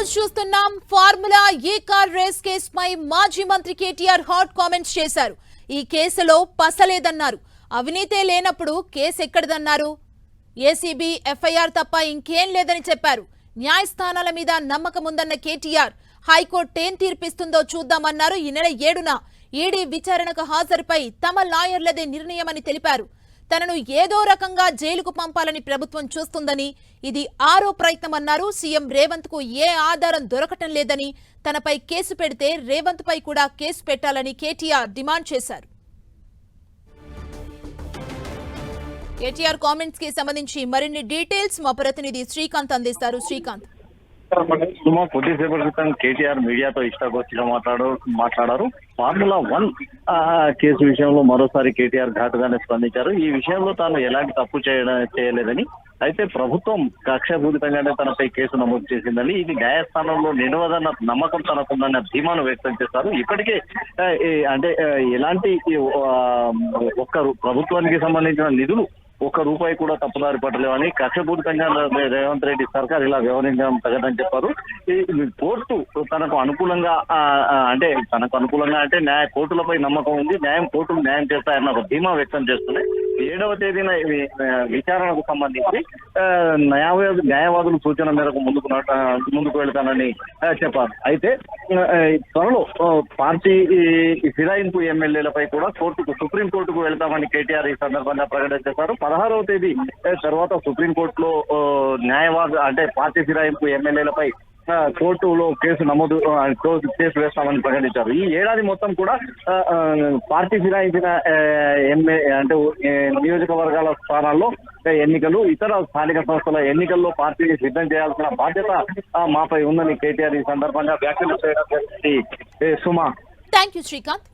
రోజు చూస్తున్నాం ఫార్ములా ఏ car race కేసుపై మాజీ మంత్రి కేటీఆర్ హాట్ కామెంట్స్ చేశారు. ఈ కేసులో పసలేదన్నారు. అవినీతే లేనప్పుడు కేసు ఎక్కడిదన్నారు. ఏసీబీ ఎఫ్ఐఆర్ తప్ప ఇంకేం లేదని చెప్పారు. న్యాయస్థానాల మీద నమ్మకం ఉందన్న కేటీఆర్ హైకోర్టు ఏం తీర్పిస్తుందో చూద్దామన్నారు. ఈ నెల 7న ఈడీ విచారణకు హాజరుపై తమ లాయర్లదే నిర్ణయమని తెలిపారు. తనను ఏదో రకంగా జైలుకు పంపాలని ప్రభుత్వం చూస్తుందని, ఇది 6వ ప్రయత్నమన్నారు. సీఎం రేవంత్ కు ఏ ఆధారం దొరకటం లేదని, తనపై కేసు పెడితే రేవంత్ పై కూడా కేసు పెట్టాలని కేటీఆర్ డిమాండ్ చేశారు. కేటీఆర్ కామెంట్స్ కి సంబంధించి మరిన్ని డీటెయిల్స్ మా ప్రతినిధి శ్రీకాంత్ అందిస్తారు. శ్రీకాంత్, కొద్దిసేపటి క్రితం కేటీఆర్ మీడియాతో ఇష్టాగోష్ఠిగా మాట్లాడారు. ఫార్ములా 1 కేసు విషయంలో మరోసారి కేటీఆర్ ఘాటుగానే స్పందించారు. ఈ విషయంలో తాను ఎలాంటి తప్పు చేయలేదని, అయితే ప్రభుత్వం కక్షపూరితంగానే తనపై కేసు నమోదు చేసిందని, ఇది న్యాయస్థానంలో నిలవదన్న నమ్మకం తనకుందన్న ధీమాను వ్యక్తం చేశారు. ఇప్పటికే అంటే ఎలాంటి ప్రభుత్వానికి సంబంధించిన నిధులు ₹1 కూడా తప్పుదారి పట్టలేవని, కక్షపూరితంగా రేవంత్ రెడ్డి సర్కార్ ఇలా వ్యవహరించడం తగదని చెప్పారు. కోర్టు తనకు అనుకూలంగా అంటే కోర్టులపై నమ్మకం ఉంది, కోర్టులు న్యాయం చేస్తాయన్న ఒక ధీమా వ్యక్తం చేస్తున్నాయి. 7వ తేదీన విచారణకు సంబంధించి న్యాయవాదుల సూచన మేరకు ముందుకు వెళ్తానని చెప్పారు. అయితే త్వరలో పార్టీ ఫిరాయింపు ఎమ్మెల్యేలపై కూడా సుప్రీంకోర్టుకు వెళ్తామని కేటీఆర్ ఈ సందర్భంగా ప్రకటన చేశారు. 16వ తేదీ తర్వాత సుప్రీంకోర్టులో పార్టీ ఫిరాయింపు ఎమ్మెల్యేలపై కోర్టులో కేసు వేస్తామని ప్రకటించారు. ఈ ఏడాది మొత్తం కూడా పార్టీ ఫిరాయించిన నియోజకవర్గాల స్థానాల్లో ఎన్నికలు, ఇతర స్థానిక సంస్థల ఎన్నికల్లో పార్టీని సిద్ధం చేయాల్సిన బాధ్యత మాపై ఉందని కేటీఆర్ ఈ సందర్భంగా వ్యాఖ్యలు చేయడం జరిగింది. సుమా, థ్యాంక్ యూ శ్రీకాంత్.